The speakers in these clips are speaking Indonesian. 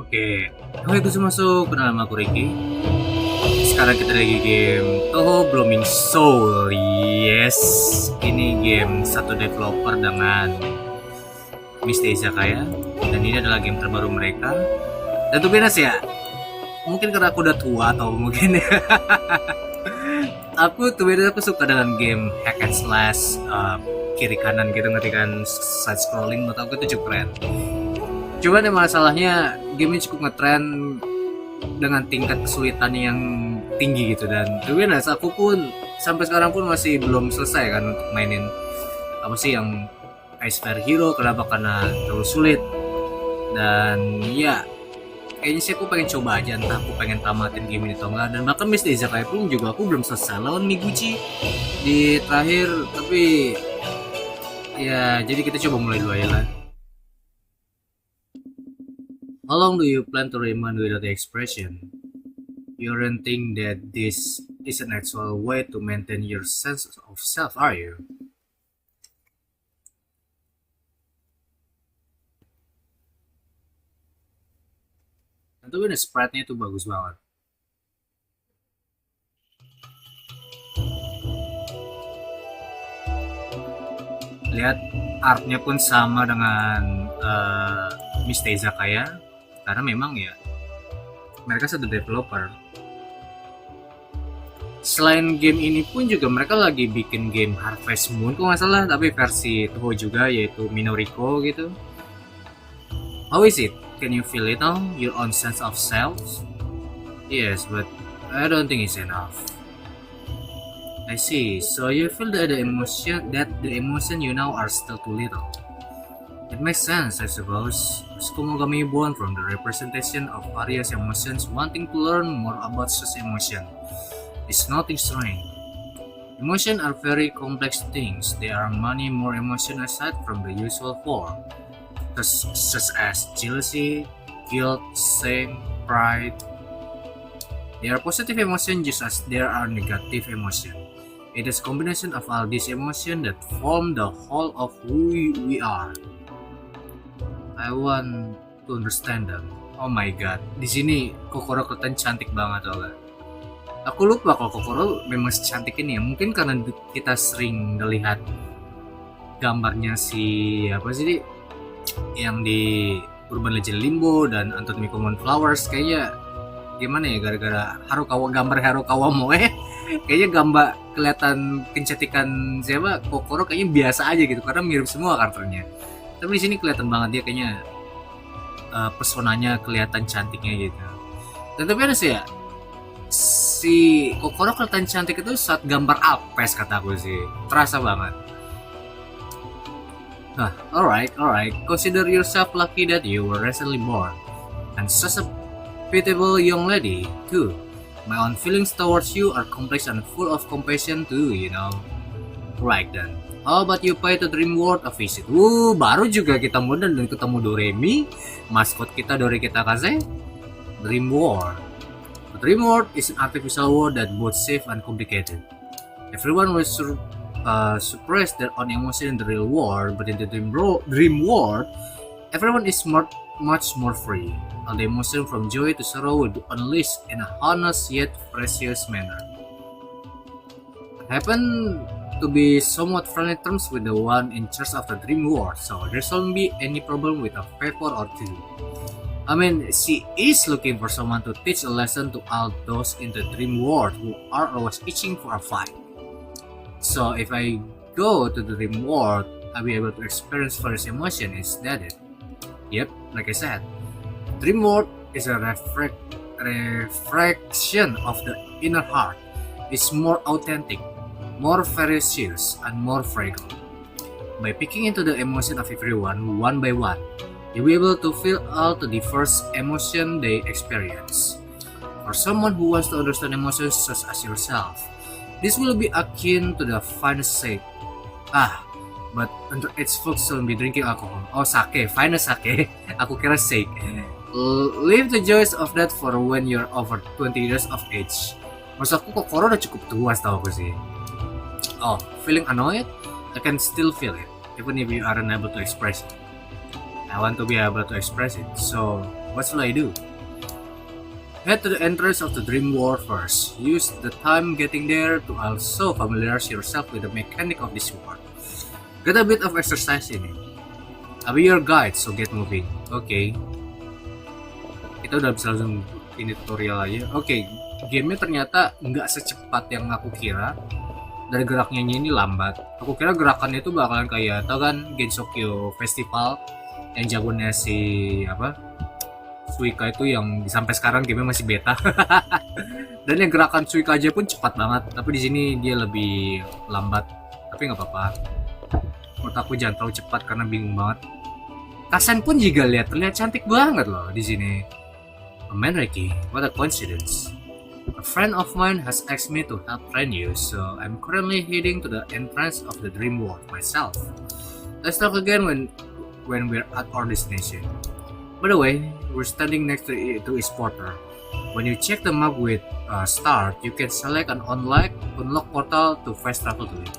Oke, hai masuk ke dalam aku Ricky. Sekarang kita lagi game Toho Blooming Soul. Yes, ini game satu developer dengan Mr. Izakaya. Dan ini adalah game terbaru mereka. Dan tuh biasa ya, mungkin karena aku udah tua atau mungkin aku suka dengan game hack and slash kiri kanan gitu, ngerti kan, side scrolling, menurut aku itu cukup keren. Cuman yang masalahnya game ini cukup ngetrend dengan tingkat kesulitan yang tinggi gitu, dan to be honest, aku pun sampai sekarang pun masih belum selesai kan untuk mainin apa sih yang Ice Fire Hero. Kenapa? Karena terlalu sulit. Dan ya kayaknya sih aku pengen coba aja, entah aku pengen tamatin game ini atau enggak. Dan bahkan Mr. Izakaya pun juga aku belum selesai lawan Miguchi di terakhir, tapi ya jadi kita coba mulai dulu aja lah. How long do you plan to remain without the expression? You don't think that this is an actual way to maintain your sense of self, are you? Tentu ini sprite-nya itu bagus banget. Lihat, art-nya pun sama dengan Mr. Izakaya, karena memang ya mereka satu developer. Selain game ini pun juga mereka lagi bikin game Harvest Moon kok nggak salah, tapi versi Toho juga, yaitu Minoriko gitu. How is it? Can you feel it now? Your own sense of self? Yes, but I don't think it's enough. I see. So you feel that the emotion you now are still too little. It makes sense, I suppose. Skumogami born from the representation of various emotions, wanting to learn more about such emotion. It's nothing strange. Emotions are very complex things. There are many more emotions aside from the usual four, such as jealousy, guilt, shame, pride. There are positive emotions just as there are negative emotions. It is a combination of all these emotions that form the whole of who we are. I want to understand them. Oh my god, di sini Kokoro kelihatan cantik banget loh. Aku lupa kalau Kokoro memang secantik ini ya. Mungkin karena kita sering ngelihat gambarnya si apa sih yang di Urban Legend Limbo dan Anatomy Common Flowers, kayaknya gimana ya, gara-gara gambar Harukawa Moe kayaknya gambar kelihatan kecantikan siapa Kokoro kayaknya biasa aja gitu karena mirip semua karakternya. Tapi di sini kelihatan banget dia kayaknya personanya kelihatan cantiknya gitu. Dan tapi ada sih ya, si Kokoro kelihatan cantik itu saat gambar apes, kata aku sih, terasa banget. Nah, alright. Consider yourself lucky that you were recently born, and such a pitiable young lady too. My own feelings towards you are complex and full of compassion too, you know. Right then. How about you pay to Dream World a visit? Baru juga kita modern dan ketemu Doremi, maskot kita Dore Kitakaze. Dream World. The Dream World is an artificial world that both safe and complicated. Everyone will suppress their own emotion in the real world, but in the dream world, everyone is much more free. All the emotion from joy to sorrow will be unleashed in a honest yet precious manner. I happen to be somewhat friendly terms with the one in charge of the dream world, so there shouldn't be any problem with a paper or two. I mean, she is looking for someone to teach a lesson to all those in the dream world who are always itching for a fight. So if I go to the dream world, I'll be able to experience various emotion. Is that it? Yep, like I said, dream world is a reflection of the inner heart. It's more authentic, more ferocious, and more fragrant. By picking into the emotion of everyone one by one, you'll be able to feel all the diverse emotion they experience. For someone who wants to understand emotions such as yourself, this will be akin to the finest sake. But under its folks shouldn't be drinking alcohol. Oh, sake, finest sake. Aku kira sake. Leave the joys of that for when you're over 20 years of age. Maksud aku Kokoro udah cukup tua setahu aku sih. Oh, feeling annoyed? I can still feel it, even if you aren't able to express it. I want to be able to express it, so What should I do? Head to the entrance of the Dream World first. Use the time getting there to also familiarize yourself with the mechanic of this world. Get a bit of exercise in it. I'll be your guide, so get moving. Oke. Kita udah bisa langsung ini tutorial aja. Oke, gamenya ternyata nggak secepat yang aku kira. Dari geraknya ini lambat. Aku kira gerakannya itu bakalan kayak, tau kan Gensokyo Festival yang jagonya si Suika itu yang sampai sekarang gamenya masih beta. Dan yang gerakan Suika aja pun cepat banget, tapi di sini dia lebih lambat. Tapi nggak apa-apa. Menurut aku jangan terlalu cepat karena bingung banget. Kasen pun juga terlihat cantik banget loh di sini. A Manreki, what a coincidence. A friend of mine has asked me to help train you, so I'm currently heading to the entrance of the Dream World myself. Let's talk again when we're at our destination. By the way, we're standing next to his portal. When you check the map with start, you can select an unlock portal to fast travel to it.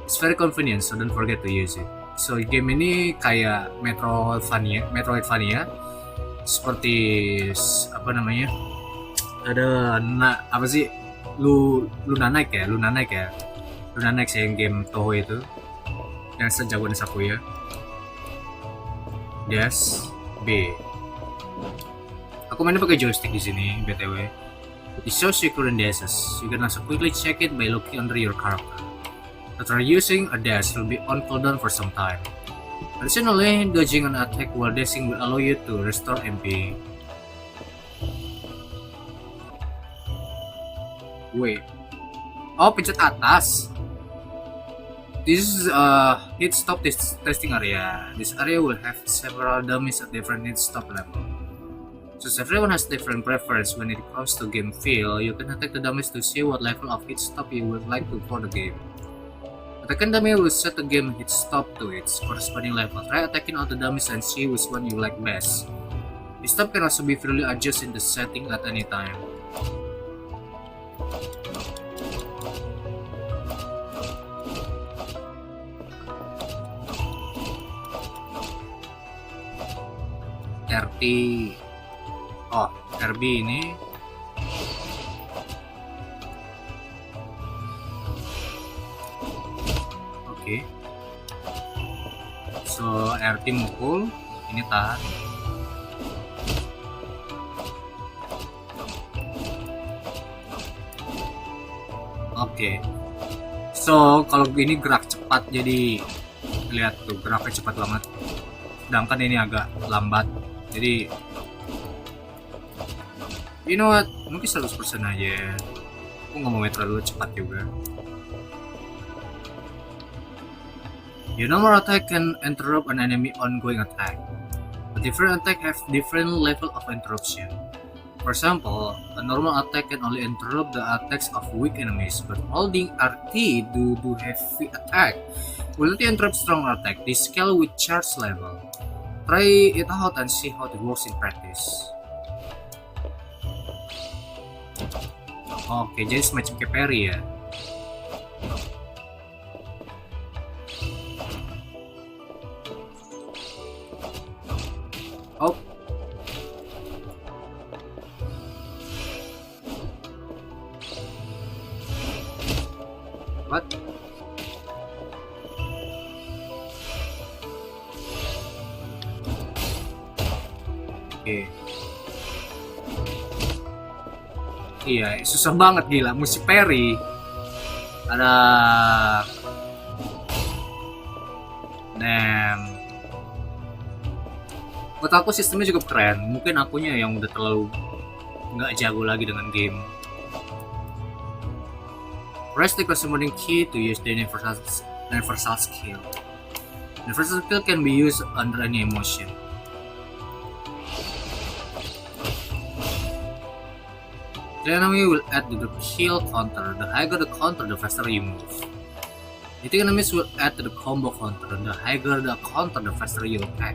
It's very convenient, so don't forget to use it. So game ini kayak Metroidvania, seperti apa namanya? Ada apa sih? Lunanaik sih yang game Toho itu, yang sejagoan Sakuya. Yes, B. Aku mainnya pakai joystick di sini, BTW. It shows your current dashes. You can also quickly check it by looking under your character. After using a dash will be on cooldown for some time. Additionally, dodging an attack while dashing will allow you to restore MP. Wait. Oh, pencet atas. This is a hit stop testing area. This area will have several dummies at different hit stop level. Since everyone has different preference when it comes to game feel, you can attack the dummies to see what level of hit stop you would like to for the game. Attacking dummy will set the game hit stop to its corresponding level. Try attacking all the dummies and see which one you like best. Hit stop can also be freely adjusted in the setting at any time. RT, RB ini oke. So RT mukul, ini tahan. Oke. So kalau ini gerak cepat, jadi lihat tuh geraknya cepat banget. Sedangkan ini agak lambat. Jadi you know what, mungkin 100% aja. Aku nggak mau metro dulu, cepat juga. Your normal attack can interrupt an enemy ongoing attack. But different attack have different level of interruption. For example, a normal attack can only interrupt the attacks of weak enemies, but holding RT do heavy attack will interrupt strong attack. They scale with charge level. Try it out and see how it works in practice. Oke, jadi semacam kayak parry ya. Oh. What? Oke. Iya, susah banget gila, mesti parry. Ada Buat aku sistemnya cukup keren. Mungkin akunya yang udah terlalu nggak jago lagi dengan game. Press the corresponding key to use the universal skill. Universal skill can be used under any emotion. The enemy will add to the kill counter. The higher the counter, the faster you move. The enemies will add to the combo counter. The higher the counter, the faster you attack.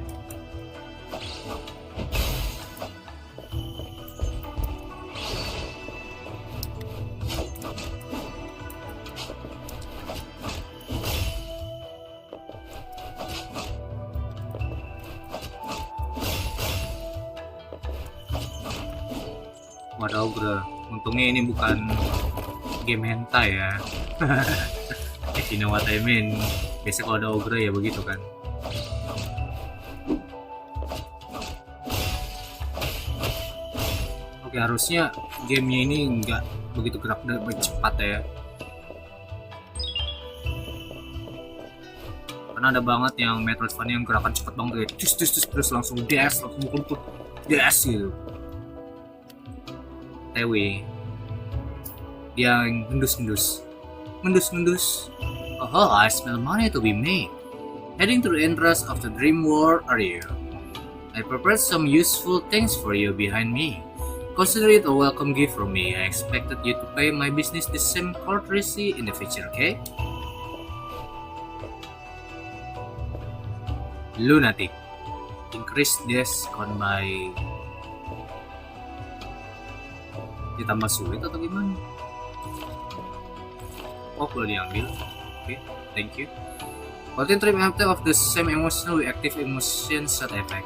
nggak ada ogre. Untungnya ini bukan game hentai ya. If you know what I mean. Biasa kalau ada ogre ya begitu kan. Oke, harusnya gamenya ini nggak begitu gerak dan cepat ya. Karena ada banget yang Metroidvania yang gerakan cepat banget, terus langsung dash, langsung mukul dash gitu. TW dia yang ngendus. Oh, I smell money to be made. Heading to the entrance of the Dream World area. I prepared some useful things for you behind me. Consider it a welcome gift from me. I expected you to pay my business the same courtesy in the future, okay? Lunatic. Increase this count by... Ditambah sulit atau gimana? Oh, boleh diambil. Oke, thank you. Contain trip after of the same emotional with active emotion set effect.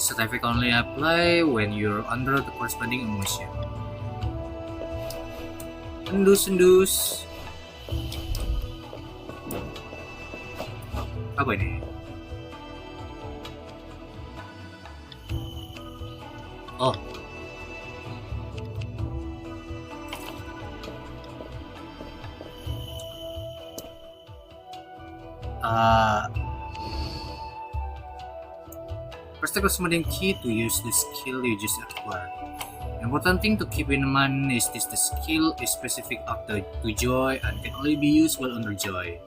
Set effect only apply when you're under the corresponding emotion. Endus. Apa ini? Oh. Press the corresponding key to use the skill you just acquired. Important thing to keep in mind is this: the skill is specific to joy and can only be used while under joy.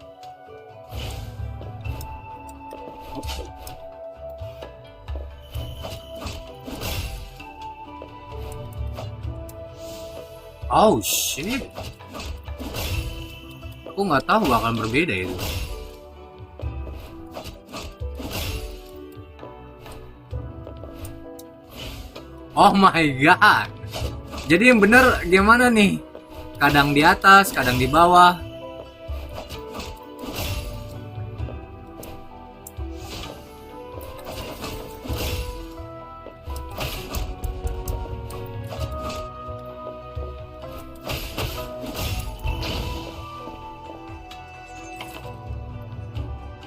Oh shit, aku nggak tahu akan berbeda itu. Oh my god. Jadi yang bener gimana nih? Kadang di atas, kadang di bawah.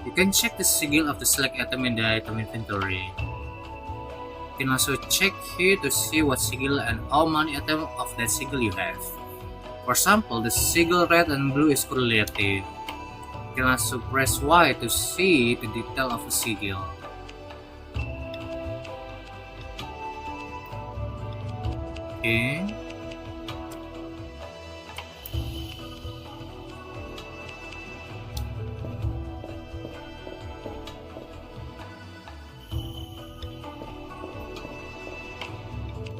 You can check the sigil of the select item in the item inventory. You can also check here to see what sigil and how many items of that sigil you have. For example, the sigil red and blue is correlative. You can also press Y to see the detail of the sigil. Okay.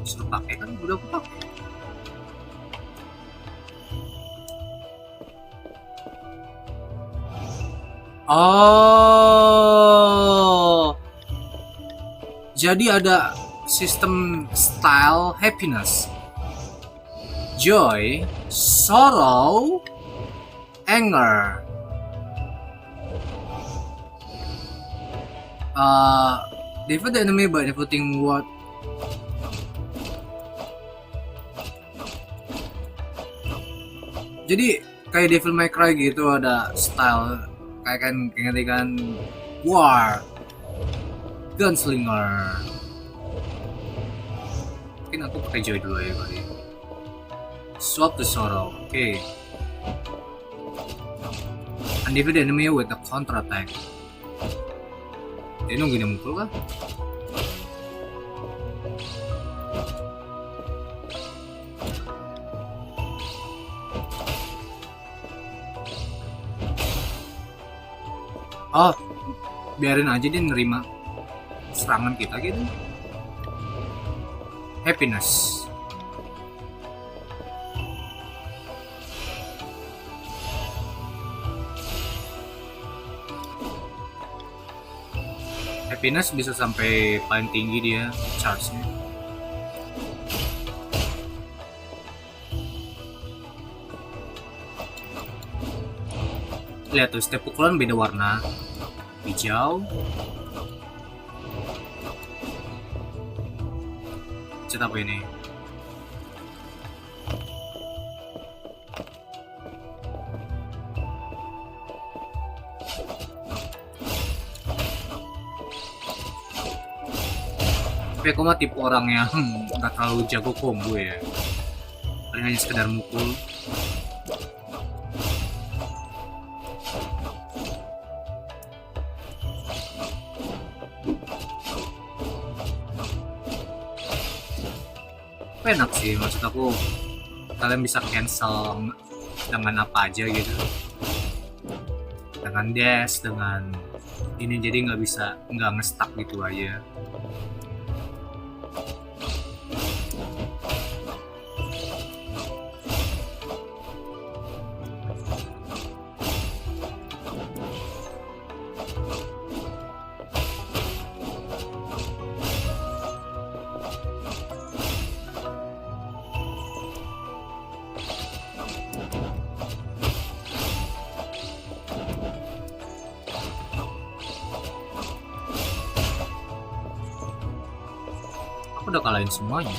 Suruh pakai kan udah aku pakai. Oh, jadi ada sistem style happiness, joy, sorrow, anger. Defeat the enemy by devoting what. Jadi kayak Devil May Cry gitu, ada style kayak kan war, gunslinger. Mungkin aku pakai joy dulu ya kali. Swap the sorrow, oke. Okay. And defeat the enemy with the counter attack. Dia nungguin yang mukul kah? Oh, biarin aja dia nerima serangan kita gitu. Happiness. Happiness bisa sampai paling tinggi dia charge-nya. Lihat tuh, setiap pukulan beda warna. Hijau. Cet apa ini? Tapi aku mah tipe orang yang nggak terlalu jago combo ya. Paling hanya sekedar mukul. Tapi enak sih, maksud aku kalian bisa cancel dengan apa aja gitu, dengan dash, dengan ini, jadi nggak ngestak gitu aja. Aku udah kalahin semuanya.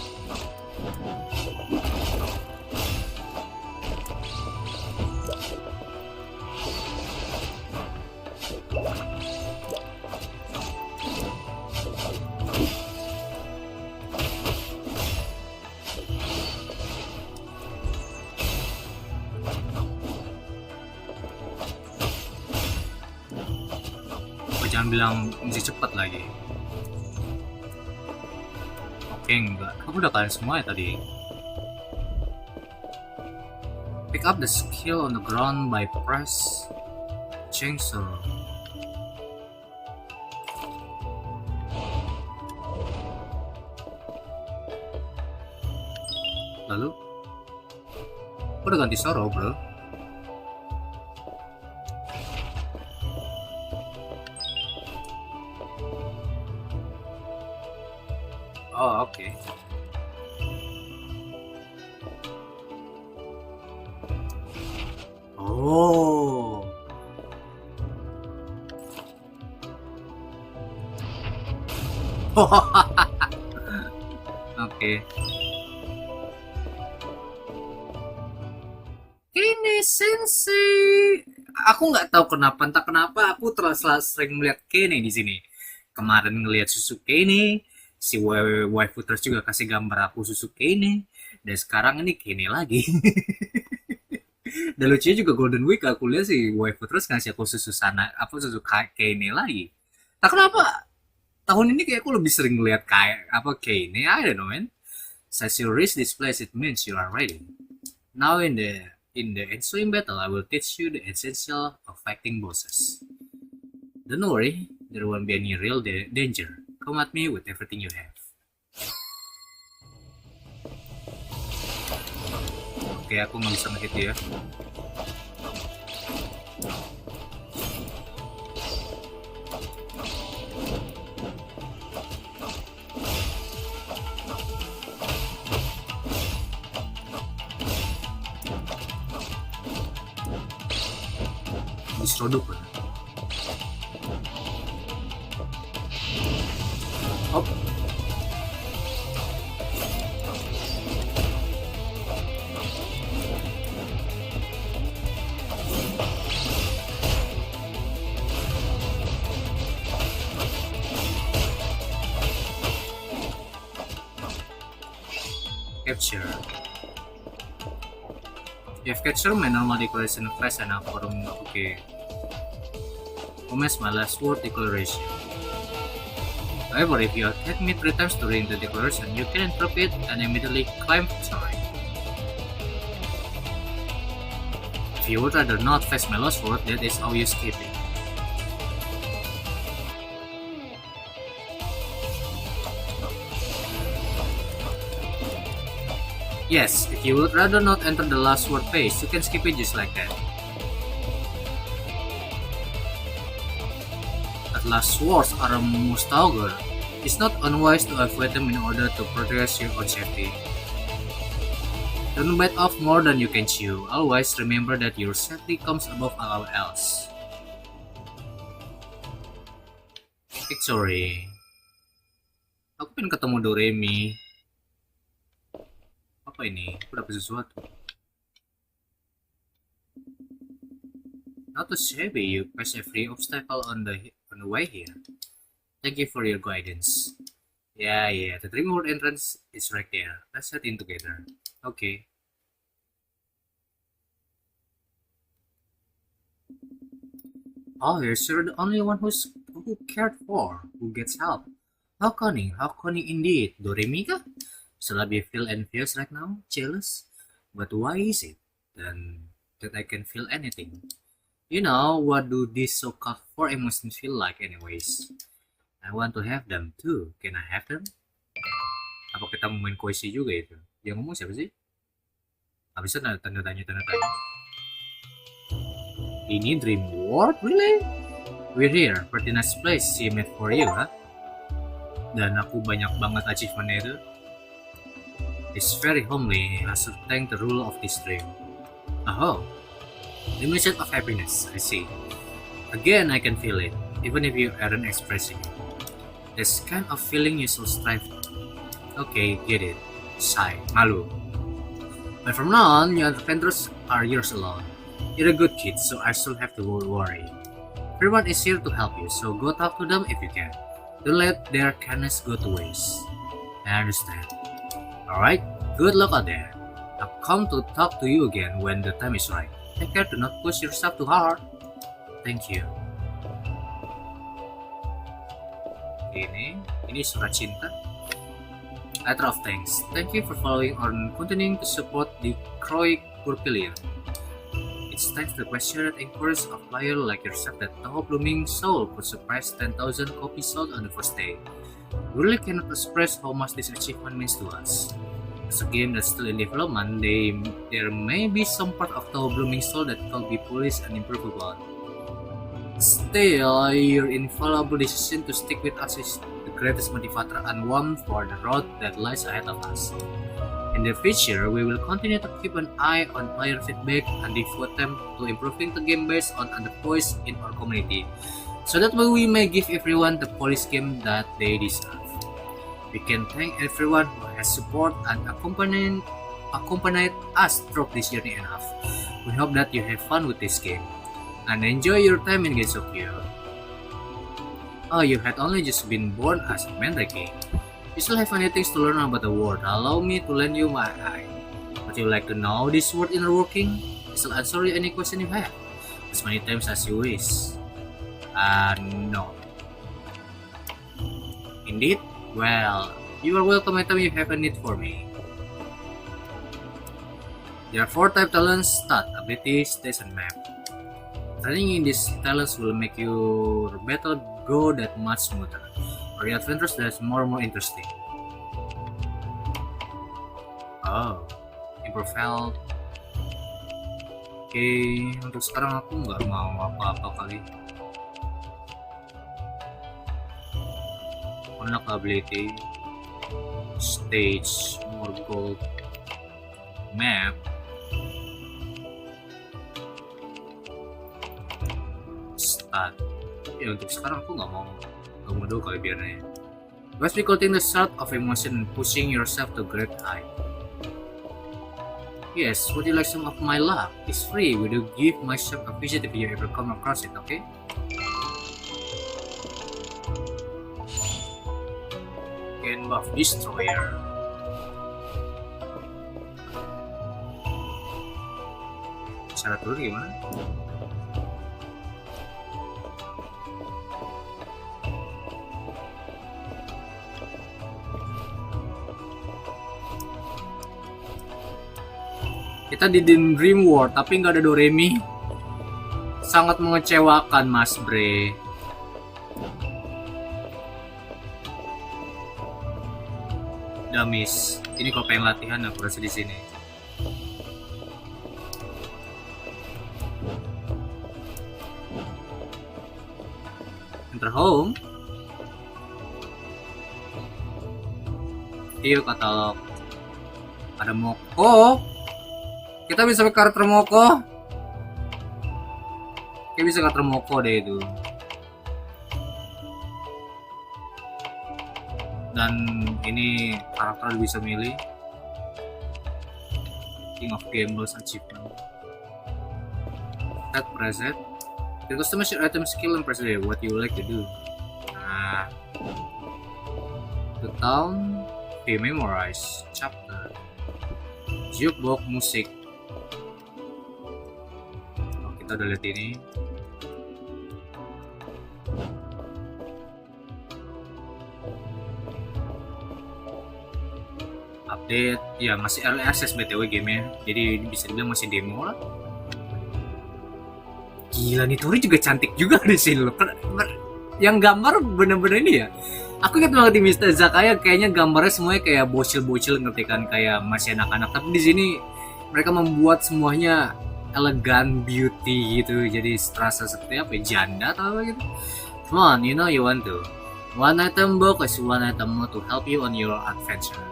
Kok jangan bilang mesti cepet lagi. Oke, enggak. Aku udah kalian semua ya tadi. Pick up the skill on the ground by press chainsaw. Lalu, aku udah ganti Soro, bro. Oh, oke. Oh. Oke. Ini Sensei. Aku nggak tahu kenapa, entah kenapa aku terus sering melihat Kene di sini. Kemarin ngelihat Suzuki ini, si waifu terus juga kasih gambar aku Suzuki ini, dan sekarang ini Kene lagi. Dan lucunya juga Golden Week aku lihat sih waifu terus ngasih aku susu sana, apa susu Kene lagi. Tak kenapa tahun ini kayak aku lebih sering ngelihat kayak apa Kene, I don't know man. Since you reach this place, it means you are ready. Now in the ensuing battle, I will teach you the essential of fighting bosses. Don't worry, there won't be any real danger. Come at me with everything you have. Oke, aku nggak bisa ngehit dia. Disroduk. Oh. Capture. If capture my normal declaration class and forum, okay. Commence my last word declaration. However, if you attack me 3 times during the declaration, you can interrupt it and immediately claim victory. If you would rather not face my last word, that is how you skip it. Yes, if you would rather not enter the last word phase, you can skip it just like that. At last words are a Mustauger. It's not unwise to avoid them in order to progress your own safety. Don't bite off more than you can chew. Always remember that your safety comes above all else. Victory. Aku pengen ketemu Doremi. Apa ini? Aku dapat sesuatu. Not too shabby, you pass every obstacle on the way here. Thank you for your guidance. Yeah, the dream world entrance is right there. Let's head in together. Okay. Oh, you're the only one who cared for, who gets help. How cunning indeed. Doremika? Shall I be feel envious right now? Jealous? But why is it? Then that I can feel anything. You know, what do these so-called four emotions feel like anyways? I want to have them too. Can I have them? Apa kita mau main koisi juga itu? Yang ngomong siapa sih? Habis itu tanda tanya. Ini dream world? Really? We're here, pretty nice place she made for you, huh? Dan aku banyak banget achievementnya itu. It's very homely, has to thank the rule of this dream. Oh, dimension of happiness, I see. Again, I can feel it, even if you aren't expressing it. This kind of feeling you should strive for. Okay, get it. Sigh, malu. But from now on, your adventures are yours alone. You're a good kid, so I still have to worry. Everyone is here to help you, so go talk to them if you can. Don't let their kindness go to waste. I understand. Alright, good luck out there. I'll come to talk to you again when the time is right. Take care to not push yourself too hard. Thank you. Ini surat cinta. Letter of thanks. Thank you for following and continuing to support the Croy Purpilion. It's thanks to the passionate encourage of players like yourself that Toho Blooming Soul could surprise 10,000 copies sold on the first day. We really cannot express how much this achievement means to us. As a game that's still in development, there may be some part of Toho Blooming Soul that could be polished and improved upon. Still, your infallible decision to stick with us is the greatest motivator and one for the road that lies ahead of us. In the future, we will continue to keep an eye on player feedback and devote them to improving the game based on the voice in our community, so that we may give everyone the polished game that they deserve. We can thank everyone who has support and accompanied us through this journey enough. We hope that you have fun with this game and enjoy your time in Gensokyo. Oh, you had only just been born as a Mandrake. You still have many things to learn about the world. Allow me to lend you my eye. Would you like to know this world inner working? I shall answer you any question you have, as many times as you wish. No. Indeed? Well, you are welcome anytime you have a need for me. There are 4 type talents: stat, ability, stage, and map. Training in these talents will make your battle go that much smoother. For your adventures, that's more interesting. Oh, improve health. Oke, untuk sekarang aku nggak mau apa-apa kali. Unlock ability, stage, more gold, map, stat. Ya untuk sekarang aku nggak mau dulu kali biarnya. Must be collecting the sort of emotion and pushing yourself to great height. Yes, would you like some of my luck? It's free. Will you give my shop a visit if you ever come across it, okay? Can buff destroyer. Syarat dulu gimana? Kita di Dream World tapi nggak ada Doremi. Sangat mengecewakan, Mas Bre. Damis, ini kalau pengen latihan aku rasa di sini. Enter home. View katalog. Ada Moko. Kita bisa pakai karakter Moko. Kita bisa karakter Moko deh itu. Dan ini karakter bisa milih. King of Gambles achievement. That preset. You customize your item skill and preset what you like to do. Nah, The town, we memorize chapter. Jukebox musik. Oh, kita udah lihat ini. Update, ya masih early access BTW gamenya, jadi bisa dibilang masih demo lah. Gila nih Tori juga cantik juga di sini loh. Yang gambar bener-bener ini ya. Aku ingat banget di Mr. Zakaya kayaknya gambarnya semuanya kayak bocil-bocil ngerti kan, kayak masih anak-anak. Tapi di sini mereka membuat semuanya elegan beauty gitu, jadi terasa seperti apa ya, janda atau apa gitu. Come on, you know you want to. One item book is one item more to help you on your adventure.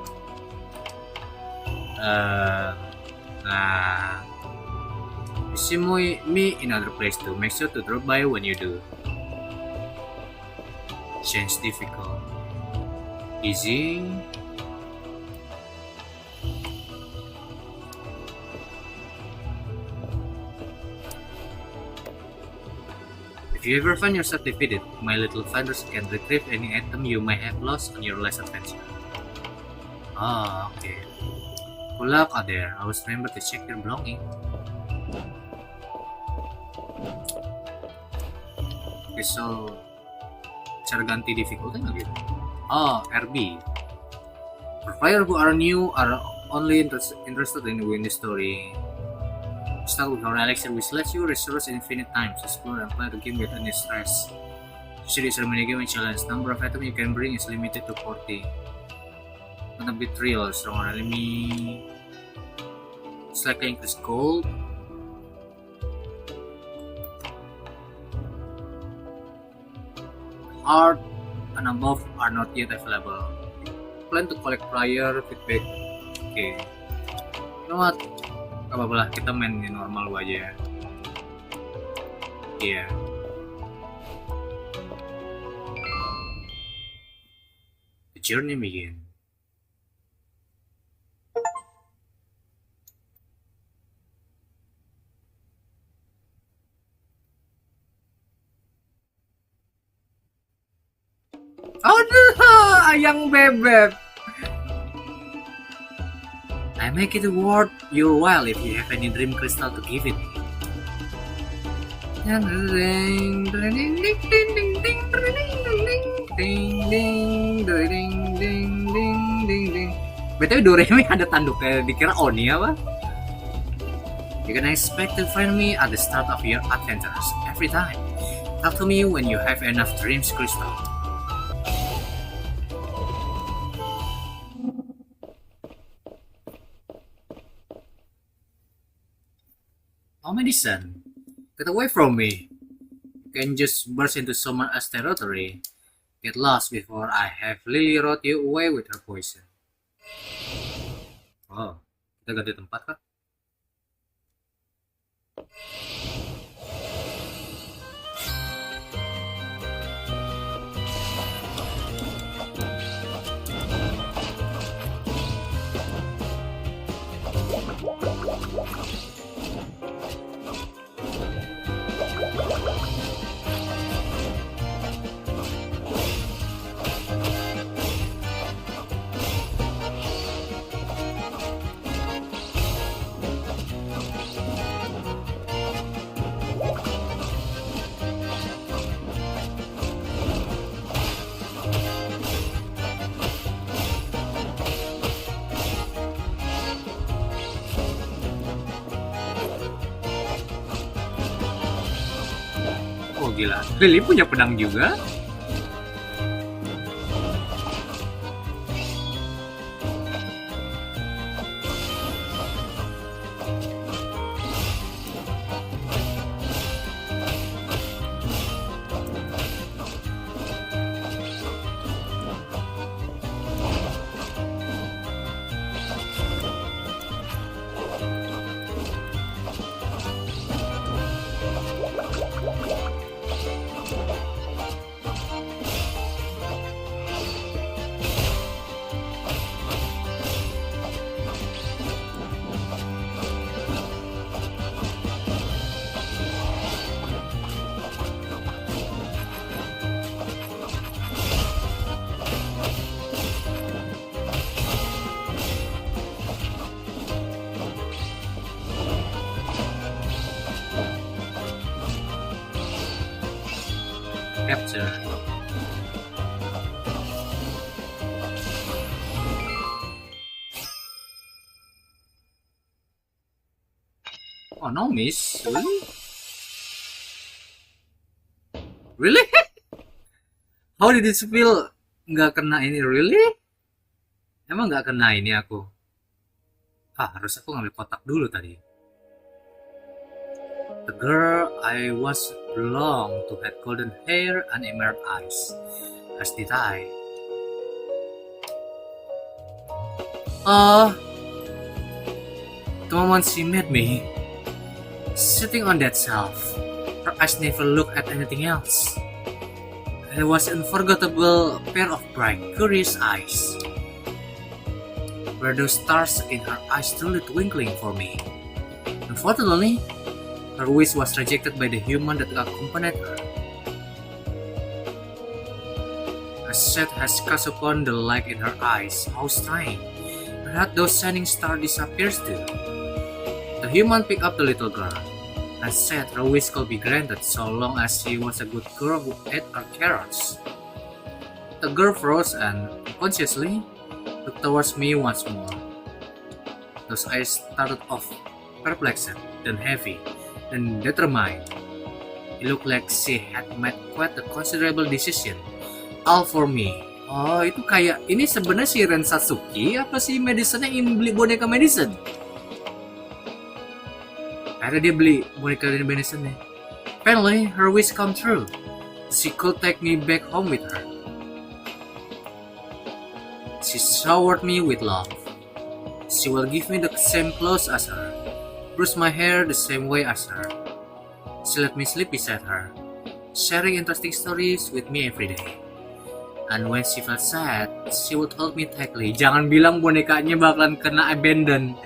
Nah, you see me in other place too. Make sure to drop by when you do. Change difficult. Easy. If you ever find yourself defeated, my little finders can retrieve any item you may have lost on your last adventure. Oh, okay. Good luck out there. Always remember to check your belonging. Okay, so cara ganti difficulty nggak gitu? Oh, RB. For players who are new are only interested in winning the story. Start with our elixir, which lets you resource infinite times, explore and play the game without any stress. Usually, it's a minigame and challenge. Number of items you can bring is limited to 40. Gonna be thrill, stronger enemy. Slightly increase gold. Art and above are not yet available. Plan to collect prior feedback. Okay. You know what? Gak apa-apa lah, kita main di normal aja. Iya. Yeah. The journey begin. Aduh, ayang bebek. I make it worth your while if you have any dream crystal to give it. BTW Doremi ada tanduknya, dikira Oni apa? You can expect to find me at the start of your adventures every time. Talk to me when you have enough dreams crystal. Oh, medicine. Get away from me. You can just burst into someone else's territory. Get lost before I have Lily rot you away with her poison. Oh, kita ganti tempat kah? Oh gila, Lily punya pedang juga? capture. Oh no, miss. Really? Really? How did it feel? Nggak kena ini, really? Emang nggak kena ini aku? Harus aku ngambil kotak dulu tadi. The girl I once belonged to had golden hair and emerald eyes, as did I. The moment she met me, sitting on that shelf, her eyes never looked at anything else. There was an unforgettable pair of bright, curious eyes. Were those stars in her eyes truly twinkling for me? Unfortunately, her wish was rejected by the human that accompanied her. A sad has cast upon the light in her eyes. How strange! Perhaps those shining stars disappears too. The human picked up the little girl and said her wish could be granted so long as she was a good girl who ate her carrots. The girl froze and unconsciously looked towards me once more. Those eyes started off perplexed, then heavy, then determined. It looked like she had made quite a considerable decision, all for me. Oh, itu kayak ini sebenarnya si Ren Satsuki apa si Madison yang ingin beli boneka Madison? Akhirnya dia beli boneka dari Madison nih. Apparently, her wish come true. She could take me back home with her. She showered me with love. She will give me the same clothes as her, brush my hair the same way as her. She let me sleep beside her, sharing interesting stories with me every day. And when she felt sad, she would hold me tightly. Jangan bilang bonekanya bakalan kena abandon.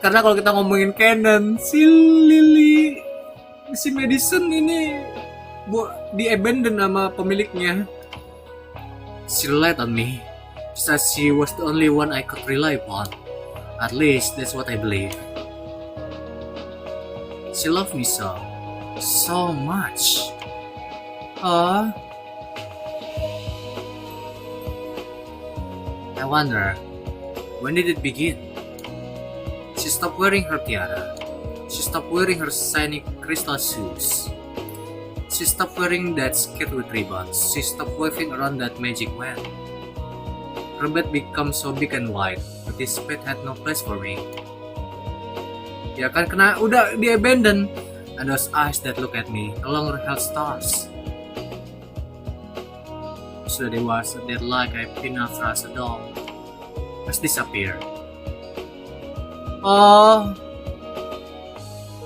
Karena kalau kita ngomongin canon, si Lily, si Madison ini di abandon sama pemiliknya. She relied on me. She said she was the only one I could rely upon. At least that's what I believe. She loved me so much. I wonder, when did it begin? She stopped wearing her tiara. She stopped wearing her shiny crystal shoes. She stopped wearing that skirt with ribbons. She stopped waving around that magic wand. Her bed became so big and wide, but this bed had no place for me. Ya kan, kena udah di abandon. And those eyes that look at me no longer held stars. So there was a dead like I pinned after as a doll has disappeared.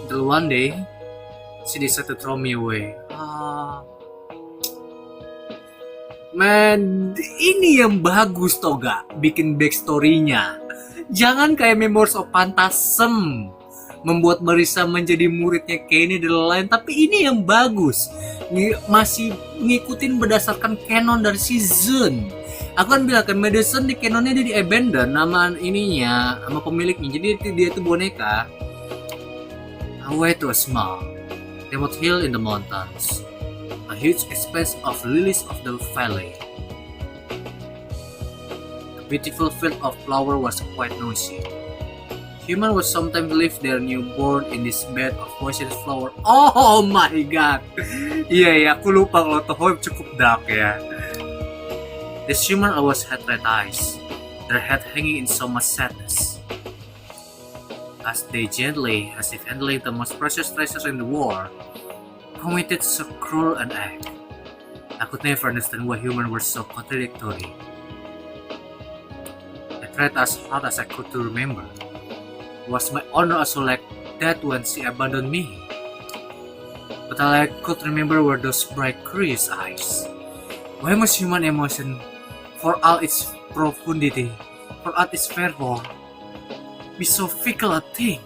Until one day, she decided to throw me away. Man, ini yang bagus Toga, bikin backstory-nya. Jangan kayak Memoirs of Phantasm, membuat Marissa menjadi muridnya Kenny dan lain-lain, tapi ini yang bagus. Masih ngikutin berdasarkan canon dari season. Aku kan bilang kan Madison di canonnya dia di abandon nama ininya sama pemiliknya. Jadi dia itu boneka. Away to a small remote hill in the mountains, a huge expanse of lilies of the valley. The beautiful field of flower was quite noisy. Human would sometimes leave their newborn in this bed of poisonous flower. Oh my god. Iya, aku lupa kalau Toho cukup dark ya. This human always had red eyes, their head hanging in so much sadness. As they gently, as if handling the most precious treasures in the world, committed so cruel an act. I could never understand why humans were so contradictory. I tried as hard as I could to remember. Was my honor also like that when she abandoned me? But all I could remember were those bright, curious eyes. Why must human emotion, for all its profundity, for all its fervor, be so fickle a thing?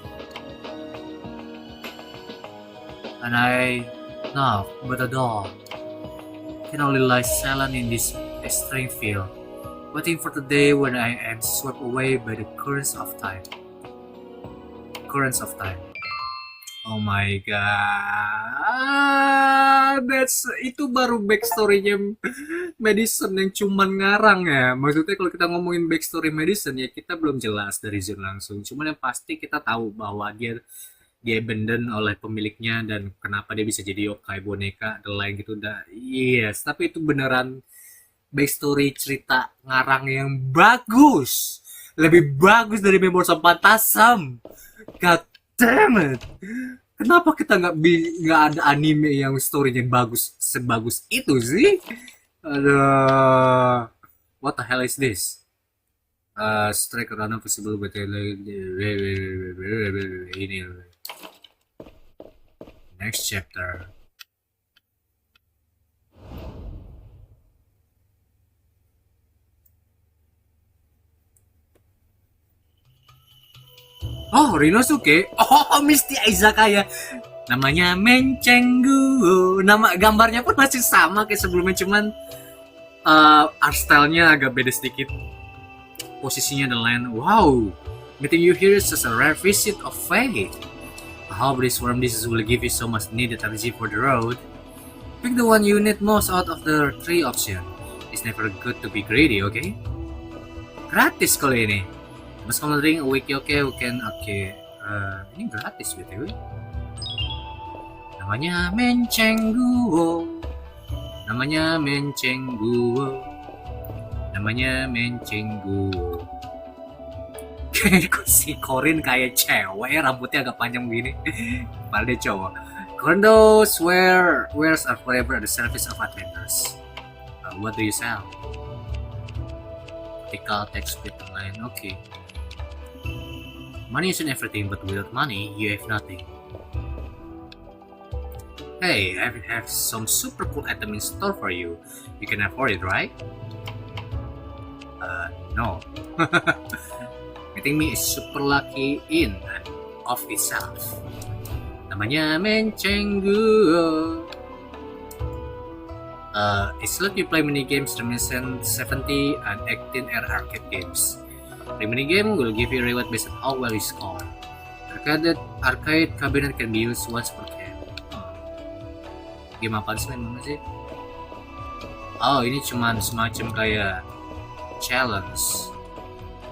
And I, now but a doll, can only lie silent in this strange field, waiting for the day when I am swept away by the currents of time. Oh my god, itu baru backstory-nya Madison yang cuman ngarang ya. Maksudnya kalau kita ngomongin backstory Madison ya kita belum jelas dari Zune langsung. Cuman yang pasti kita tahu bahwa dia abandoned oleh pemiliknya dan kenapa dia bisa jadi yokai boneka dan lain gitu. Yes, tapi itu beneran backstory cerita ngarang yang bagus. Lebih bagus dari Memoirs of Phantasm. God damn it. Kenapa kita nggak ada anime yang storynya bagus sebagus itu sih? Aduh, what the hell is this? Strike around possible but ini next chapter. Oh, Rinosuke. Oh, Misty Izakaya. Namanya Mencenggu. Nama gambarnya pun masih sama kayak sebelumnya, cuman art style-nya agak beda sedikit. Posisinya dan lain. Wow, meeting you here is just a rare visit of fate. I hope this warm dishes will give you so much needed energy for the road. Pick the one you need most out of the three options. It's never good to be greedy, okay? Gratis kalau ini. Mas kamu drink wiki oke. Ini gratis btw. Namanya Mencengguo. Namanya Mencengguo. Si Corin kayak cewek, rambutnya agak panjang begini. Padahal dia cowok. Condos wares are forever at the service of adventurers. What do you sell? Vertical text with the line. Okay. Money isn't everything, but without money, you have nothing. Hey, I have some super cool item in store for you. You can afford it, right? No. Meeting me is super lucky in and of itself. Namanya Mencenggu. It's let you play mini games reminiscent 70 and 18R arcade games. The minigame will give you reward based on how well you score. Arcade cabinet can be used once per game. Game apa sih memang sih? Oh, ini cuman semacam kayak challenge.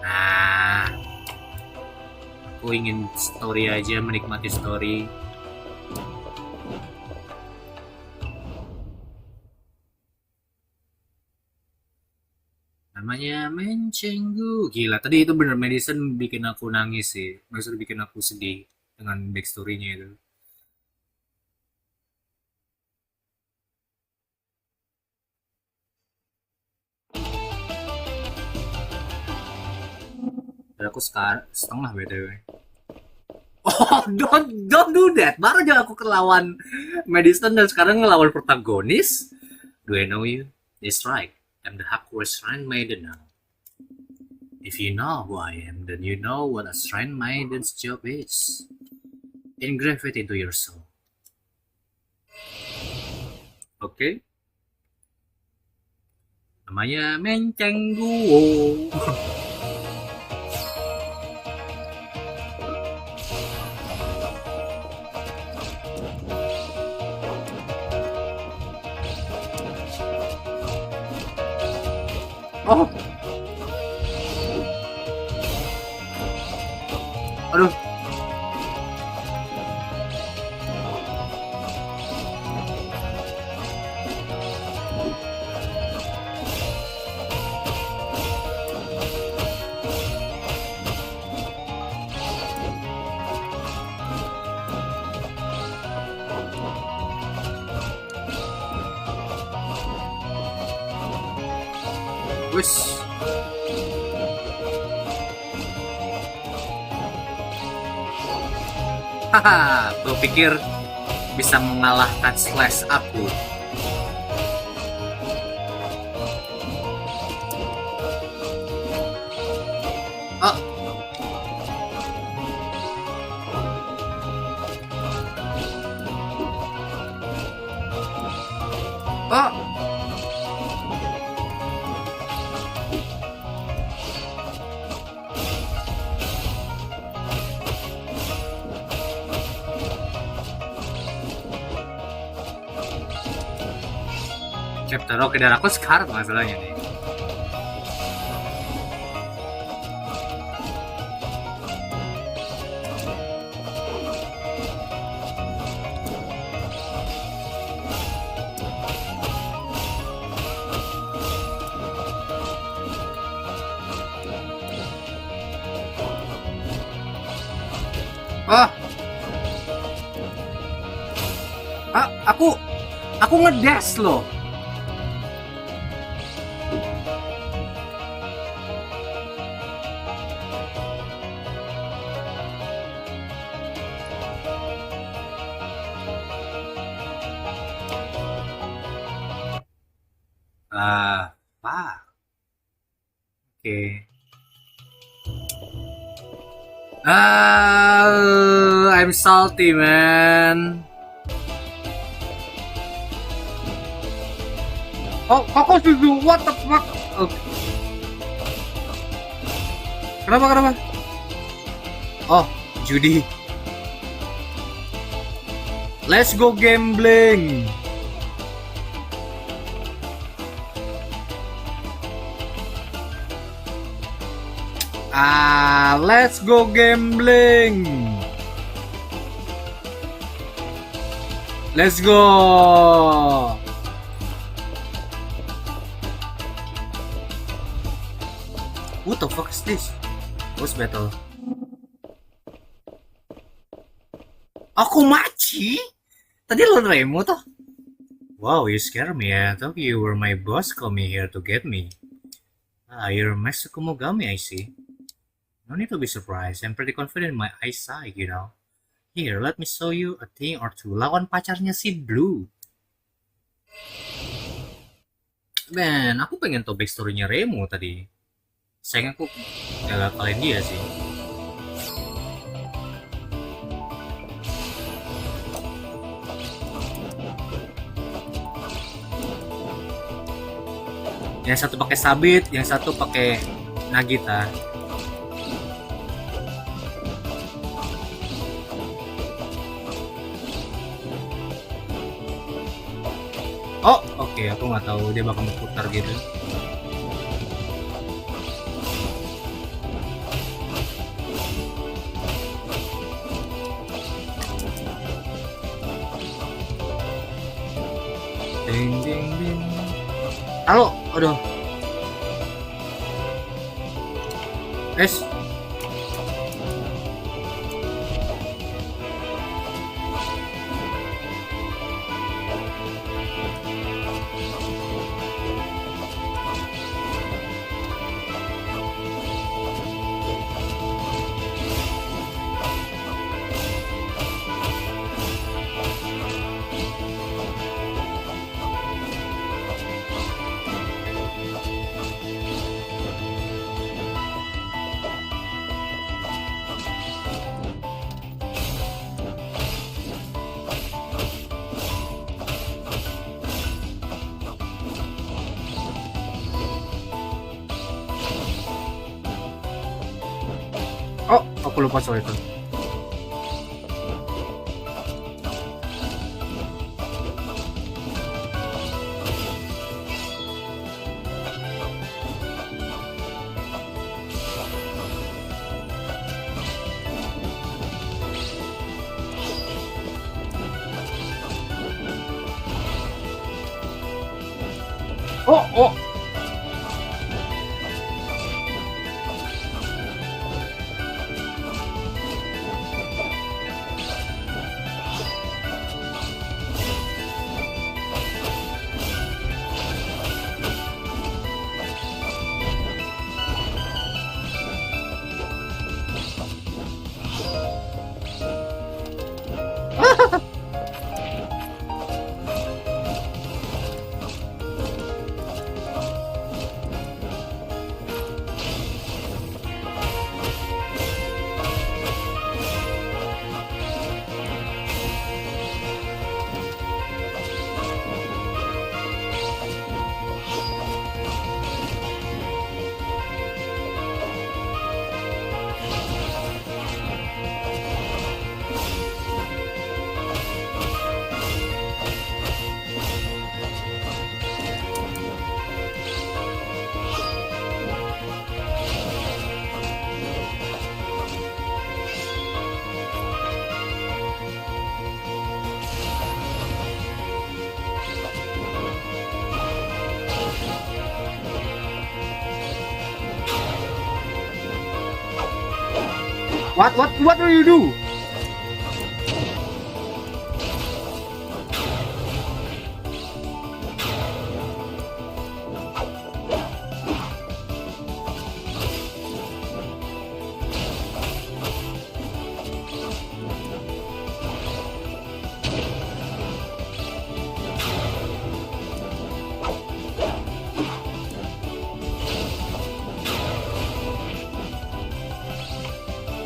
Nah, aku ingin story aja, menikmati story. Namanya Mencenggu. Gila, tadi itu bener Madison bikin aku nangis sih. Maksudnya bikin aku sedih dengan backstory-nya itu. Dan aku sekarang setengah btw. Oh, don't do that. Baru aja aku kelawan Madison dan sekarang ngelawan protagonis. Do I know you? That's right. I'm the Hakuya Shrine Maiden now. If you know who I am, then you know what a Shrine Maiden's job is. Engrave it into your soul. Okay? Namanya Mencenggu. Oh. Aduh. Wes. Haha, gue pikir bisa mengalahkan Slash aku. Oh. Oh. chapter. Oke, dan aku sekarang masalahnya nih. Ah, aku ngedes loh. Pak. Oke. I'm salty, man. Oh, kok dulu? What the fuck? Oh. Kenapa? Oh, judi. Let's go gambling. Let's go gambling. Let's go. What the fuck is this? Boss battle. Aku maci? Tadi lo Remo toh? Wow, you scare me. I thought you were my boss. Call me here to get me. You're Mexico Mogami, I see. No need to be surprised. I'm pretty confident in my eyesight, you know. Here, let me show you a thing or two. Lawan pacarnya si Blue. Man, aku pengen tahu backstory-nya Remo tadi. Sayang aku gak kalian dia sih. Yang satu pakai sabit, yang satu pakai Nagita. Oh, oke, aku nggak tahu dia bakal berputar gitu. Ding ding ding. Halo, aduh. Es. Oh, aku lupa soal itu. Oh. What do you do?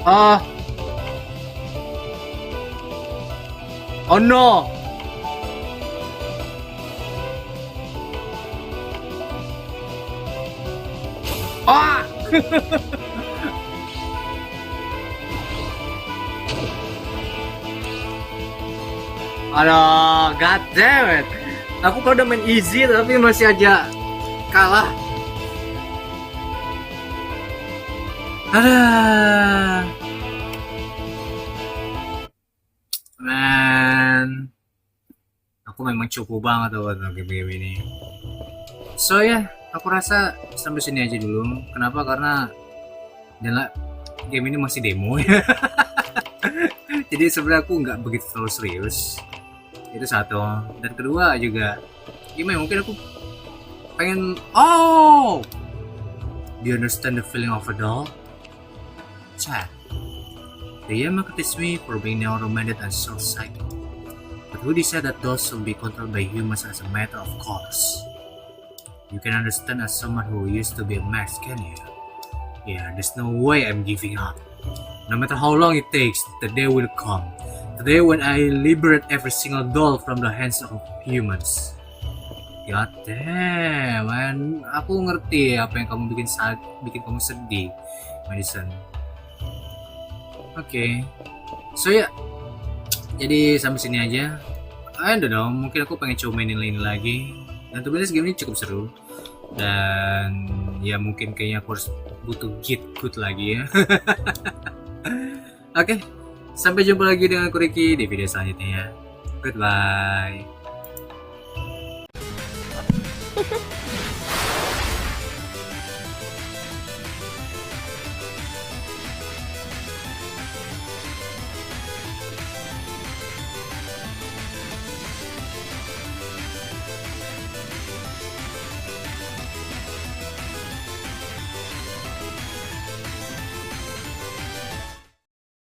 Ah, oh no. Ah, aduh, god damn it. Aku kalau udah main easy tapi masih aja kalah. Aduh. Man, aku memang cukup banget buat game-game ini. So ya, aku rasa sampai sini aja dulu. Kenapa? Karena game ini masih demo ya. Jadi sebenarnya aku nggak begitu terlalu serius. Itu satu. Dan kedua juga, gimana? Mungkin aku pengen. Oh, do you understand the feeling of a doll? Chat. The Yamaka teach me for being narrow-minded and short-sighted. But Woody said that dolls should be controlled by humans as a matter of course. You can understand as someone who used to be a max, can you? Yeah, there's no way I'm giving up. No matter how long it takes, the day will come. The day when I liberate every single doll from the hands of humans. God damn, man. Aku ngerti apa yang kamu bikin kamu sedih, Madison. Oke. So ya, jadi sampai sini aja. I don't know, mungkin aku pengen coba mainin ini lagi. Dan sebenarnya game ini cukup seru. Dan ya mungkin kayaknya aku harus butuh git good lagi ya. Oke, sampai jumpa lagi dengan aku Ricky di video selanjutnya ya. Goodbye.